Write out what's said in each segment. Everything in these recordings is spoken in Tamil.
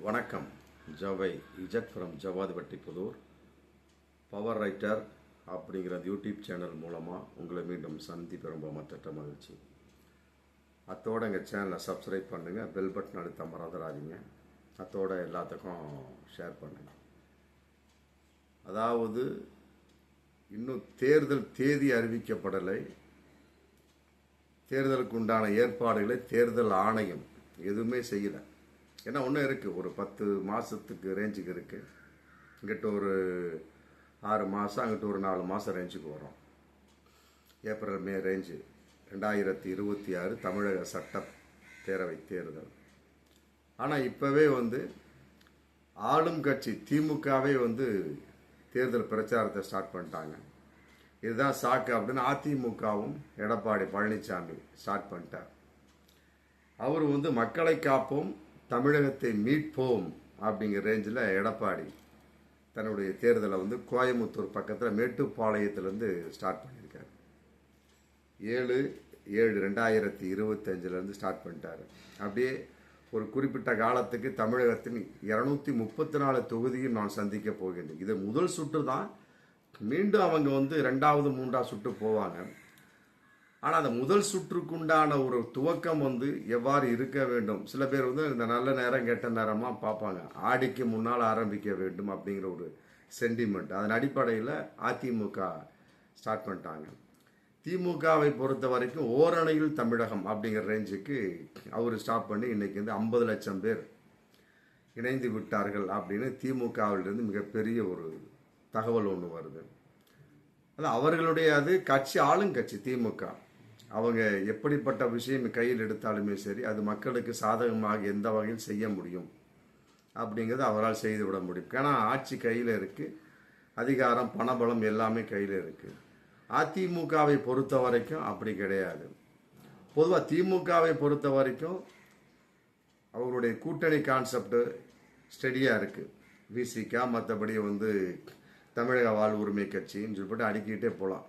வணக்கம். ஜவை இஜட் from Javadhipatti Puthur. Power writer அப்படிங்கிற யூடியூப் சேனல் மூலமாக உங்களை மீண்டும் சந்திப்பு ரொம்ப மற்ற மகிழ்ச்சி. அத்தோட எங்கள் சேனலை சப்ஸ்கிரைப் பண்ணுங்கள், பெல் பட்டன் அழுத்த மறந்துடாதீங்க. அத்தோட எல்லாத்துக்கும் ஷேர் பண்ணுங்கள். அதாவது இன்னும் தேர்தல் தேதி அறிவிக்கப்படலை. தேர்தலுக்கு உண்டான ஏற்பாடுகளை தேர்தல் ஆணையம் எதுவுமே செய்யலை. ஏன்னா ஒன்றும் இருக்குது, ஒரு 10 மாதத்துக்கு ரேஞ்சுக்கு இருக்குது. இங்கிட்ட ஒரு 6 மாதம், அங்கிட்ட ஒரு 4 மாதம் ரேஞ்சுக்கு வரும். ஏப்ரல் மே ரேஞ்சு 2026 தமிழக சட்டப்பேரவை தேர்தல். ஆனால் இப்போவே ஆளும் கட்சி திமுகவே தேர்தல் பிரச்சாரத்தை ஸ்டார்ட் பண்ணிட்டாங்க. இதுதான் சாக்கு அப்படின்னு அதிமுகவும் எடப்பாடி பழனிசாமி ஸ்டார்ட் பண்ணிட்டார். அவர் மக்களை காப்போம், தமிழகத்தை மீட்போம் அப்படிங்கிற ரேஞ்சில் எடப்பாடி தன்னுடைய தேர்தலை கோயம்புத்தூர் பக்கத்தில் மேட்டுப்பாளையத்திலேருந்து ஸ்டார்ட் பண்ணியிருக்காரு. 7/7/2025 ஸ்டார்ட் பண்ணிட்டாரு. அப்படியே ஒரு குறிப்பிட்ட காலத்துக்கு தமிழகத்தின் 234 தொகுதியும் நான் சந்திக்க போகின்றேன். இது முதல் சுற்று தான். மீண்டும் அவங்க 2வது 3வது சுற்று போவாங்க. ஆனால் அந்த முதல் சுற்றுக்குண்டான ஒரு துவக்கம் எவ்வாறு இருக்க வேண்டும். சில பேர் இந்த நல்ல நேரம் கெட்ட நேரமாக பார்ப்பாங்க. ஆடிக்கு முன்னால் ஆரம்பிக்க வேண்டும் அப்படிங்கிற ஒரு சென்டிமெண்ட். அதன் அடிப்படையில் அதிமுக ஸ்டார்ட் பண்ணிட்டாங்க. திமுகவை பொறுத்த வரைக்கும் ஓரணையில் தமிழகம் அப்படிங்கிற ரேஞ்சுக்கு அவர் ஸ்டாப் பண்ணி இன்னைக்கு 50 லட்சம் பேர் இணைந்து விட்டார்கள் அப்படின்னு திமுகவிலிருந்து மிகப்பெரிய ஒரு தகவல் ஒன்று வருது. அது அவர்களுடைய கட்சி ஆளுங்கட்சி திமுக. அவங்க எப்படிப்பட்ட விஷயம் கையில் எடுத்தாலுமே சரி, அது மக்களுக்கு சாதகமாக எந்த வகையில் செய்ய முடியும் அப்படிங்கிறது அவரால் செய்து விட முடியும். ஏன்னா ஆட்சி கையில் இருக்குது, அதிகாரம் பணபலம் எல்லாமே கையில் இருக்குது. அதிமுகவை பொறுத்த வரைக்கும் அப்படி கிடையாது. பொதுவாக திமுகவை பொறுத்த வரைக்கும் அவருடைய கூட்டணி கான்செப்ட் ஸ்டெடியாக இருக்குது. விசிகா மற்றபடி தமிழக வாழ் உரிமை கட்சின்னு சொல்லிட்டு அடுக்கிட்டே போகலாம்.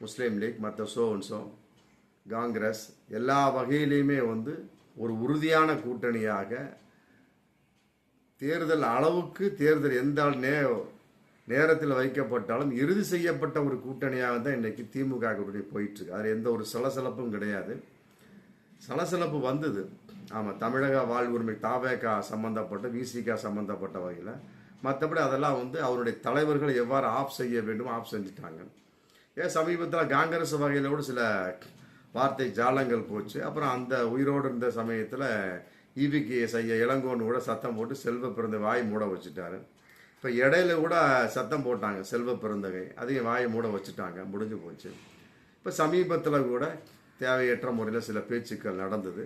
முஸ்லீம் லீக் மற்ற சோன்சோ காங்கிரஸ் எல்லா வகையிலையுமே ஒரு உறுதியான கூட்டணியாக தேர்தல் அளவுக்கு தேர்தல் எந்த நேரத்தில் வைக்கப்பட்டாலும் இறுதி செய்யப்பட்ட ஒரு கூட்டணியாக தான் இன்னைக்கு திமுக கூட்டணி போயிட்டு இருக்கு. அதில் எந்த ஒரு சலசலப்பும் கிடையாது. சலசலப்பு வந்தது, ஆமாம், தமிழக வாழ் உரிமை தாவேகா சம்பந்தப்பட்ட விசிகா சம்பந்தப்பட்ட வகையில். மற்றபடி அதெல்லாம் அவருடைய தலைவர்கள் எவ்வாறு ஆஃப் செய்ய வேண்டும் ஆஃப் செஞ்சுட்டாங்க. ஏன் சமீபத்தில் காங்கிரஸ் வகையில் கூட சில வார்த்தை ஜாலங்கள் போச்சு. அப்புறம் அந்த உயிரோடு இருந்த சமயத்தில் EVKS ஐயா இளங்கோன்னு கூட சத்தம் போட்டு செல்வ பிறந்த வாய் மூட வச்சுட்டாரு. இப்போ இடையில கூட சத்தம் போட்டாங்க செல்வ பிறந்தகை, அதையும் வாயை மூட வச்சுட்டாங்க, முடிஞ்சு போச்சு. இப்போ சமீபத்தில் கூட தேவையற்ற முறையில் சில பேச்சுக்கள் நடந்தது.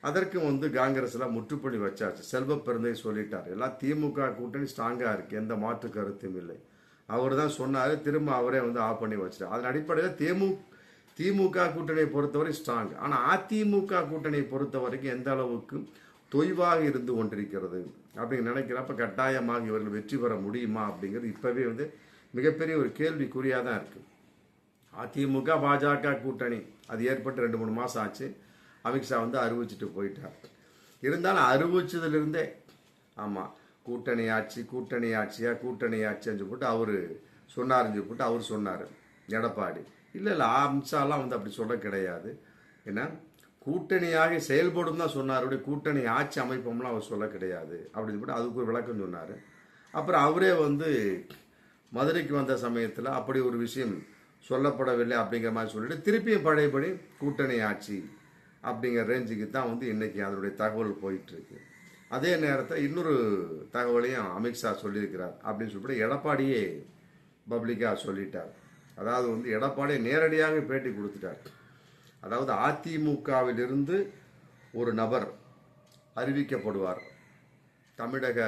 அதற்கும் காங்கிரஸில் முற்றுப்புள்ளி வச்சாச்சு. செல்வ பிறந்தகை சொல்லிட்டார், எல்லாம் திமுக கூட்டணி ஸ்ட்ராங்காக இருக்குது, எந்த மாற்று கருத்தும் இல்லை. அவர் தான் சொன்னார், திரும்ப அவரே ஆஃப் பண்ணி வச்சுட்டார். அதன் அடிப்படையில் திமுக கூட்டணியை பொறுத்தவரை ஸ்ட்ராங். ஆனால் அதிமுக கூட்டணியை பொறுத்த வரைக்கும் எந்த அளவுக்கு தொய்வாக இருந்து கொண்டிருக்கிறது அப்படின்னு நினைக்கிறப்ப கட்டாயமாக இவர்கள் வெற்றி பெற முடியுமா அப்படிங்கிறது இப்போவே மிகப்பெரிய ஒரு கேள்விக்குறியாக தான் இருக்குது. அதிமுக பாஜக கூட்டணி அது ஏற்பட்டு 2-3 மாதம் ஆச்சு. அமித்ஷா அறிவிச்சிட்டு போயிட்டார். இருந்தாலும் அறிவிச்சதுலேருந்தே ஆமாம் கூட்டணி ஆட்சின்னு சொல்லிட்டு அவர் சொன்னார் எடப்பாடி. இல்லை அமித்ஷாலாம் அப்படி சொல்ல கிடையாது. ஏன்னா கூட்டணியாக செயல்படும் தான் சொன்னார். கூட்டணி ஆட்சி அமைப்போம்லாம் அவர் சொல்ல கிடையாது அப்படின்னு சொல்லிட்டு அதுக்கு ஒரு விளக்கம் சொன்னார். அப்புறம் அவரே மதுரைக்கு வந்த சமயத்தில் அப்படி ஒரு விஷயம் சொல்லப்படவில்லை அப்படிங்கிற மாதிரி சொல்லிட்டு திருப்பியும் பழையபடி கூட்டணி ஆட்சி அப்படிங்கிற ரேஞ்சுக்கு தான் இன்னைக்கு அதனுடைய தகவல் போயிட்டுருக்கு. அதே நேரத்தில் இன்னொரு தகவலையும் அமித்ஷா சொல்லியிருக்கிறார் அப்படின்னு சொல்லிட்டு எடப்பாடியே பப்ளிக்காக சொல்லிட்டார். அதாவது எடப்பாடியை நேரடியாக பேட்டி கொடுத்துட்டார். அதாவது அதிமுகவிலிருந்து ஒரு நபர் அறிவிக்கப்படுவார் தமிழக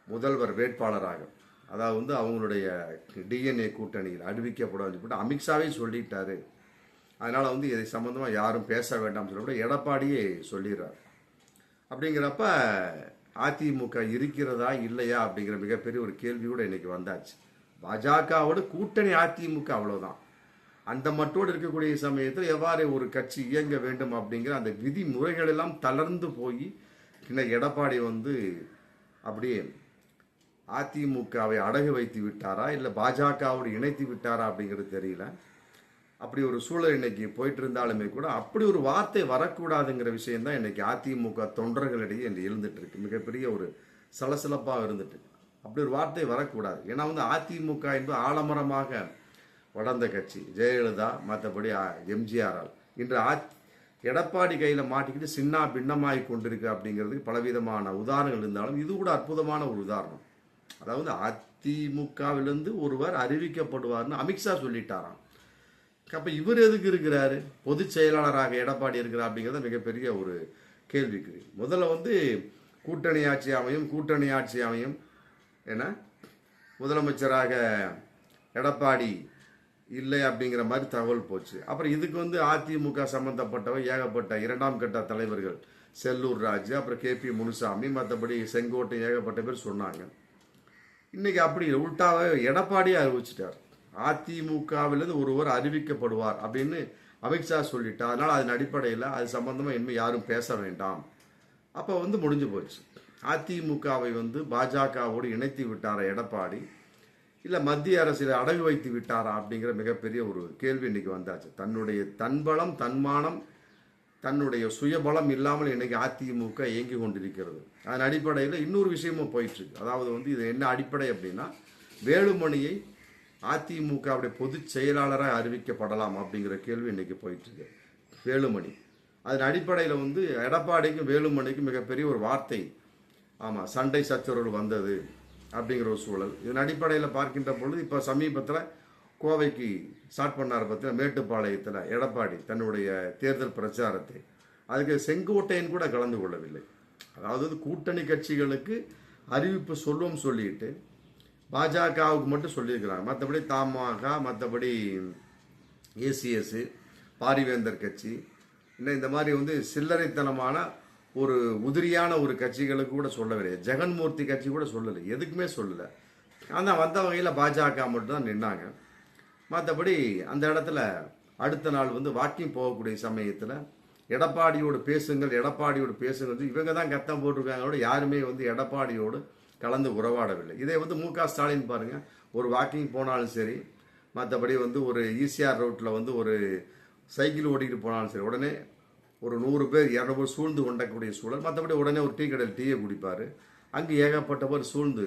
முதல்வர் வேட்பாளராக. அதாவது அவங்களுடைய DNA கூட்டணியில் அறிவிக்கப்படுவார்னு சொல்லிட்டு அமித்ஷாவே சொல்லிட்டாரு. அதனால் இதை சம்பந்தமாக யாரும் பேச வேண்டாம்னு சொல்லிட்டு எடப்பாடியே சொல்லிடுறார். அப்படிங்கிறப்ப அதிமுக இருக்கிறதா இல்லையா அப்படிங்கிற மிகப்பெரிய ஒரு கேள்வி கூட இன்னைக்கு வந்தாச்சு. பாஜகவோட கூட்டணி அதிமுக அவ்வளோதான். அந்த மட்டோடு இருக்கக்கூடிய சமயத்தில் எவ்வாறு ஒரு கட்சி இயங்க வேண்டும் அப்படிங்கிற அந்த விதிமுறைகள் எல்லாம் தளர்ந்து போய் இன்னைக்கு எடப்பாடி வந்து அப்படியே அதிமுகவை அடகு வைத்து விட்டாரா இல்லை பாஜகவோடு இணைத்து விட்டாரா அப்படிங்கிறது தெரியல. அப்படி ஒரு சூழல் இன்னைக்கு போயிட்டு இருந்தாலுமே கூட அப்படி ஒரு வார்த்தை வரக்கூடாதுங்கிற விஷயம் தான் இன்னைக்கு அதிமுக தொண்டர்களிடையே இன்று இருந்துட்டு இருக்கு. மிகப்பெரிய ஒரு சலசலப்பாக இருந்துட்டு அப்படி ஒரு வார்த்தை வரக்கூடாது. ஏன்னா வந்து அதிமுக என்பது ஆலமரமாக வளர்ந்த கட்சி ஜெயலலிதா, மற்றபடி எம்ஜிஆரால். இன்று எடப்பாடி கையில் மாட்டிக்கிட்டு சின்ன பின்னமாகி கொண்டிருக்கு அப்படிங்கிறதுக்கு பலவிதமான உதாரணங்கள் இருந்தாலும் இது கூட அற்புதமான ஒரு உதாரணம். அதாவது அதிமுகவிலிருந்து ஒருவர் அறிவிக்கப்படுவார்னு அமித்ஷா சொல்லிட்டாராம். அப்போ இவர் எதுக்கு இருக்கிறாரு? பொதுச் செயலாளராக எடப்பாடி இருக்கிறார் அப்படிங்கிறத மிகப்பெரிய ஒரு கேள்விக்கு. முதல்ல வந்து கூட்டணி ஆட்சி அமையும் என முதலமைச்சராக எடப்பாடி இல்லை அப்படிங்கிற மாதிரி தகவல் போச்சு. அப்புறம் இதுக்கு வந்து அதிமுக சம்பந்தப்பட்டவை ஏகப்பட்ட 2ஆம் கட்ட தலைவர்கள் செல்லூர் ராஜு, அப்புறம் KP முனுசாமி, மற்றபடி செங்கோட்டை ஏகப்பட்ட பேர் சொன்னாங்க. இன்னைக்கு அப்படி உள்டாவே எடப்பாடியே அறிவிச்சிட்டார். அதிமுகவிலிருந்து ஒருவர் அறிவிக்கப்படுவார் அப்படின்னு அமித்ஷா சொல்லிட்டார். அதனால் அதன் அடிப்படையில் அது சம்பந்தமாக இனிமேல் யாரும் பேச வேண்டாம். அப்போ வந்து முடிஞ்சு போச்சு. அதிமுகவை வந்து பாஜகவோடு இணைத்து விட்டாரா எடப்பாடி, இல்லை மத்திய அரசில் அடகு வைத்து விட்டாரா அப்படிங்கிற மிகப்பெரிய ஒரு கேள்வி இன்னைக்கு வந்தாச்சு. தன்னுடைய தன்பலம், தன்மானம், தன்னுடைய சுயபலம் இல்லாமல் இன்னைக்கு அதிமுக இயங்கி கொண்டிருக்கிறது. அதன் அடிப்படையில் இன்னொரு விஷயமும் போயிட்டு இருக்கு. அதாவது வந்து இது என்ன அடிப்படை அப்படின்னா, வேலுமணியை அதிமுகவுடைய பொதுச் செயலாளராக அறிவிக்கப்படலாம் அப்படிங்கிற கேள்வி இன்னைக்கு போயிட்டு இருக்கு. வேலுமணி அதன் அடிப்படையில் வந்து எடப்பாடிக்கும் வேலுமணிக்கும் மிகப்பெரிய ஒரு வார்த்தை, ஆமாம், சண்டை சச்சரவு வந்தது அப்படிங்கிற ஒரு சூழல். இதன் அடிப்படையில் பார்க்கின்ற பொழுது இப்போ சமீபத்தில் கோவைக்கு ஸ்டார்ட் பண்ணார் பார்த்தீங்கன்னா, மேட்டுப்பாளையத்தில் எடப்பாடி தன்னுடைய தேர்தல் பிரச்சாரத்தை, அதுக்கு செங்கோட்டையன் கூட கலந்து கொள்ளவில்லை. அதாவது கூட்டணி கட்சிகளுக்கு அறிவிப்பு சொல்லுவோம் சொல்லிட்டு பாஜகவுக்கு மட்டும் சொல்லியிருக்கிறாங்க. மற்றபடி தமாக, மற்றபடி ACS, பாரிவேந்தர் கட்சி, இன்னும் இந்த மாதிரி வந்து சில்லறைத்தனமான ஒரு உதிரியான ஒரு கட்சிகளுக்கு கூட சொல்லவில்லை. ஜெகன்மூர்த்தி கட்சி கூட சொல்லலை, எதுக்குமே சொல்லலை. ஆனால் வந்த வகையில் பாஜக மட்டும் தான் நின்னாங்க. மற்றபடி அந்த இடத்துல அடுத்த நாள் வந்து வாக்கிங் போகக்கூடிய சமயத்தில் எடப்பாடியோடு பேசுங்கள் இவங்க தான் கத்தம் போட்டிருக்காங்களோட யாருமே வந்து எடப்பாடியோடு கலந்து உறவாடவில்லை. இதே வந்து MK ஸ்டாலின் பாருங்க, ஒரு வாக்கிங் போனாலும் சரி, மற்றபடி வந்து ஒரு ECR ரோட்டில் வந்து ஒரு சைக்கிள் ஓட்டிக்கிட்டு போனாலும் சரி, உடனே ஒரு 100 பேர் 200 பேர் சூழ்ந்து கொண்டக்கூடிய சூழல். மற்றபடி உடனே ஒரு டீ கடையில் டீயை குடிப்பார், அங்கே ஏகப்பட்டவர் சூழ்ந்து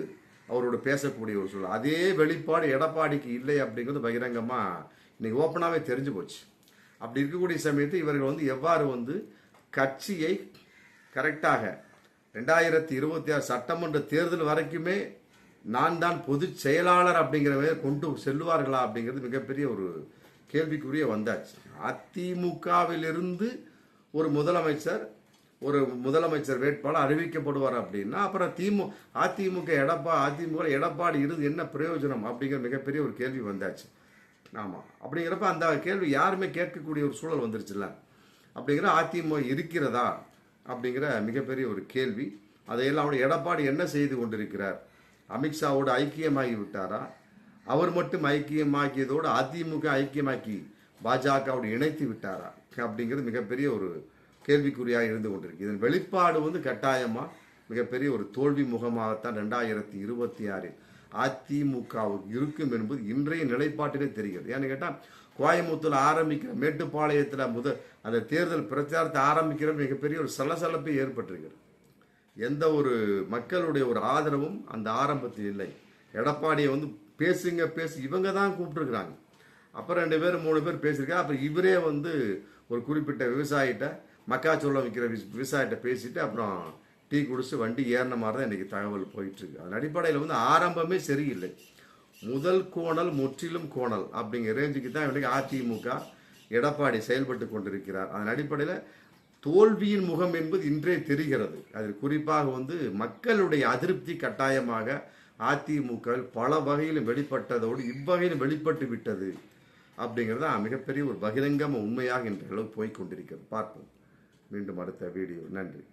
அவரோட பேசக்கூடிய ஒரு சூழல். அதே வெளிப்பாடு எடப்பாடிக்கு இல்லை அப்படிங்கிறது பகிரங்கமாக இன்னைக்கு ஓப்பனாகவே தெரிஞ்சு போச்சு. அப்படி இருக்கக்கூடிய சமயத்தில் இவர்கள் வந்து எவ்வாறு வந்து கட்சியை கரெக்டாக 2026 சட்டமன்ற தேர்தல் வரைக்குமே நான் தான் பொதுச் செயலாளர் அப்படிங்கிறவங்க கொண்டு செல்வார்களா அப்படிங்கிறது மிகப்பெரிய ஒரு கேள்விக்குரிய வந்தாச்சு. அதிமுகவிலிருந்து ஒரு முதலமைச்சர் வேட்பாளர் அறிவிக்கப்படுவார் அப்படின்னா அப்புறம் அதிமுக எடப்பாடி இருந்து என்ன பிரயோஜனம் அப்படிங்கிற மிகப்பெரிய ஒரு கேள்வி வந்தாச்சு. ஆமாம், அப்படிங்கிறப்ப அந்த கேள்வி யாருமே கேட்கக்கூடிய ஒரு சூழல் வந்துருச்சுல்ல. அப்படிங்கிற அதிமுக இருக்கிறதா அப்படிங்கிற மிகப்பெரிய ஒரு கேள்வி. அதையெல்லாம் எடப்பாடி என்ன செய்து கொண்டிருக்கிறார்? அமித்ஷாவோடு ஐக்கியமாகி விட்டாரா? அவர் மட்டும் ஐக்கியமாக்கியதோடு அதிமுக ஐக்கியமாக்கி பாஜகவோடு இணைத்து விட்டாரா அப்படிங்கிறது மிகப்பெரிய ஒரு கேள்விக்குறியாக இருந்து கொண்டிருக்கு. இதன் வெளிப்பாடு வந்து கட்டாயமாக மிகப்பெரிய ஒரு தோல்வி முகமாகத்தான் 2026 அதிமுகவுக்கு இருக்கும் என்பது இன்றைய நிலைப்பாட்டிலே தெரிகிறது. ஏன்னு கேட்டால் கோயம்புத்தூர் ஆரம்பிக்கிற மேட்டுப்பாளையத்தில் அந்த தேர்தல் பிரச்சாரத்தை ஆரம்பிக்கிற மிகப்பெரிய ஒரு சலசலப்பை ஏற்பட்டிருக்கிறது. எந்த ஒரு மக்களுடைய ஒரு ஆதரவும் அந்த ஆரம்பத்தில் இல்லை. எடப்பாடியை வந்து பேசு இவங்க தான் கூப்பிட்டுருக்குறாங்க. அப்புறம் 2 பேர் 3 பேர் பேசியிருக்காங்க. அப்புறம் இவரே வந்து ஒரு குறிப்பிட்ட விவசாயிட்ட மக்காச்சோளம் விற்கிற விவசாயிட்ட பேசிட்டு அப்புறம் டீ குடிச்சு வண்டி ஏறின மாதிரி தான் இன்றைக்கி தகவல் போயிட்டுருக்கு. அதன் அடிப்படையில் வந்து ஆரம்பமே சரியில்லை. முதல் கோணல் முற்றிலும் கோணல் அப்படிங்கிற ரேஞ்சுக்கு தான் இன்றைக்கு அதிமுக எடப்பாடி செயல்பட்டு கொண்டிருக்கிறார். அதன் அடிப்படையில் தோல்வியின் முகம் என்பது இன்றே தெரிகிறது. அதில் குறிப்பாக வந்து மக்களுடைய அதிருப்தி கட்டாயமாக அதிமுக பல வகையிலும் வெளிப்பட்டதோடு இவ்வகையிலும் வெளிப்பட்டு விட்டது அப்படிங்கிறது மிகப்பெரிய ஒரு பகிரங்கம உண்மையாக இன்றைய அளவு போய்கொண்டிருக்கிறது. பார்ப்போம் மீண்டும் அடுத்த வீடியோ. நன்றி.